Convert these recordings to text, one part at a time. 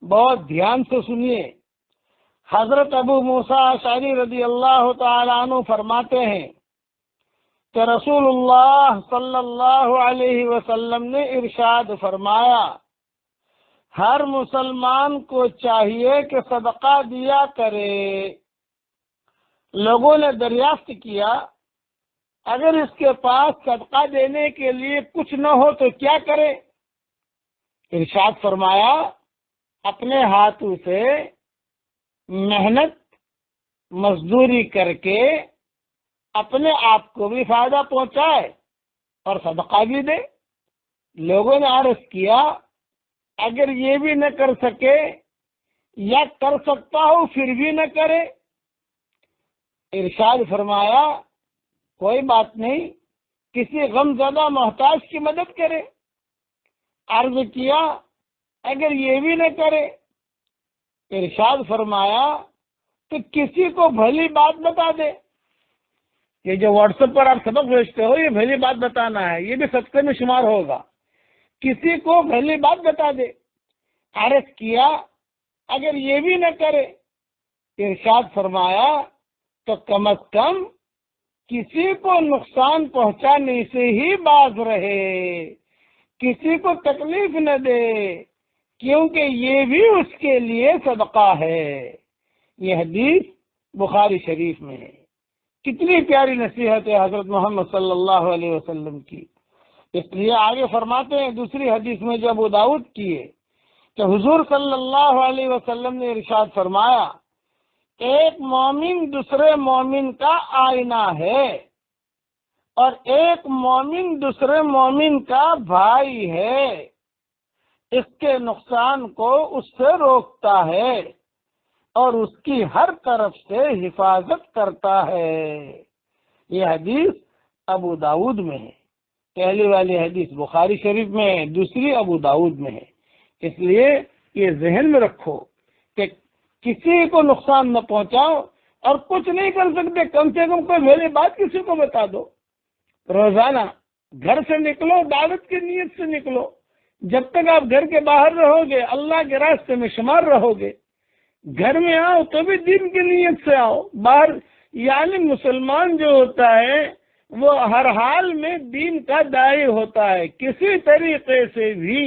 بہت دھیان سے سنیے۔ حضرت ابو موسیٰ اشعری رضی اللہ تعالیٰ عنہ فرماتے ہیں کہ رسول اللہ صلی اللہ علیہ وسلم نے ارشاد فرمایا، ہر مسلمان کو چاہیے کہ صدقہ دیا کرے۔ لوگوں نے دریافت کیا، اگر اس کے پاس صدقہ دینے کے لیے کچھ نہ ہو تو کیا کرے؟ ارشاد فرمایا، اپنے ہاتھوں سے محنت مزدوری کر کے اپنے آپ کو بھی فائدہ پہنچائے اور صدقہ بھی دے۔ لوگوں نے عرض کیا، اگر یہ بھی نہ کر سکے یا کر سکتا ہو پھر بھی نہ کرے؟ ارشاد فرمایا، کوئی بات نہیں، کسی غم زدہ محتاج کی مدد کرے۔ عرض کیا، اگر یہ بھی نہ کرے؟ ارشاد فرمایا کہ کسی کو بھلی بات بتا دے۔ یہ جو واٹس ایپ پر آپ سبق بھیجتے ہو، یہ بھلی بات بتانا ہے، یہ بھی صدقے میں شمار ہوگا۔ کسی کو بھلی بات بتا دے۔ عرض کیا، اگر یہ بھی نہ کرے؟ ارشاد فرمایا تو کم از کم کسی کو نقصان پہنچانے سے ہی باز رہے، کسی کو تکلیف نہ دے، کیونکہ یہ بھی اس کے لیے صدقہ ہے۔ یہ حدیث بخاری شریف میں ہے۔ کتنی پیاری نصیحت ہے حضرت محمد صلی اللہ علیہ وسلم کی۔ اس لیے آگے فرماتے ہیں دوسری حدیث میں جو ابو داؤد کی ہے کہ حضور صلی اللہ علیہ وسلم نے ارشاد فرمایا، ایک مومن دوسرے مومن کا آئینہ ہے اور ایک مومن دوسرے مومن کا بھائی ہے، اس کے نقصان کو اس سے روکتا ہے اور اس کی ہر طرف سے حفاظت کرتا ہے۔ یہ حدیث ابو داؤد میں ہے۔ پہلی والی حدیث بخاری شریف میں ہے، دوسری ابو داؤد میں ہے۔ اس لیے یہ ذہن میں رکھو کہ کسی کو نقصان نہ پہنچاؤ، اور کچھ نہیں کر سکتے کم سے کم کوئی بھلی بات کسی کو بتا دو۔ روزانہ گھر سے نکلو، دعوت کی نیت سے نکلو۔ جب تک آپ گھر کے باہر رہو گے اللہ کے راستے میں شمار رہو گے۔ گھر میں آؤ تو بھی دین کی نیت سے آؤ۔ باہر یعنی مسلمان جو ہوتا ہے وہ ہر حال میں دین کا داعی ہوتا ہے، کسی طریقے سے بھی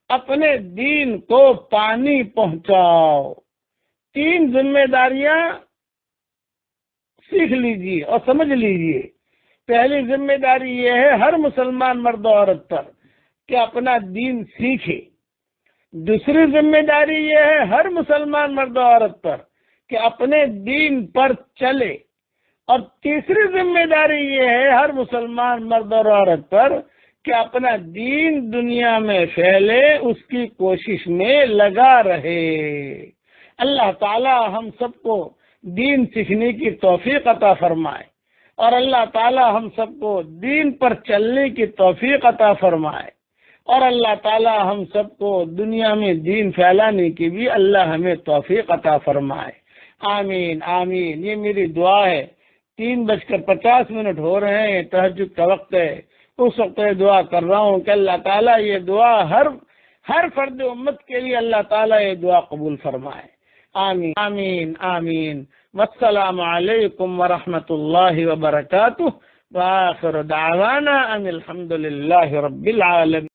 اپنے دین کو پانی پہنچاؤ۔ 3 ذمہ داریاں سیکھ لیجیے اور سمجھ لیجیے۔ پہلی ذمہ داری یہ ہے ہر مسلمان مرد و عورت پر کہ اپنا دین سیکھے۔ دوسری ذمہ داری یہ ہے ہر مسلمان مرد و عورت پر کہ اپنے دین پر چلے، اور تیسری ذمہ داری یہ ہے ہر مسلمان مرد اور عورت پر کہ اپنا دین دنیا میں پھیلے، اس کی کوشش میں لگا رہے۔ اللہ تعالی ہم سب کو دین سیکھنے کی توفیق عطا فرمائے، اور اللہ تعالی ہم سب کو دین پر چلنے کی توفیق عطا فرمائے، اور اللہ تعالی ہم سب کو دنیا میں دین پھیلانے کی بھی اللہ ہمیں توفیق عطا فرمائے۔ آمین آمین۔ یہ میری دعا ہے۔ 3:50 ہو رہے ہیں، تہجد کا وقت ہے۔ اس وقت دعا کر رہا ہوں کہ اللہ تعالیٰ یہ دعا ہر فرد امت کے لیے اللہ تعالیٰ یہ دعا قبول فرمائے۔ آمین آمین آمین۔ والسلام علیکم ورحمۃ اللہ وبرکاتہ، وآخر دعوانا ان الحمد للہ رب العالمین۔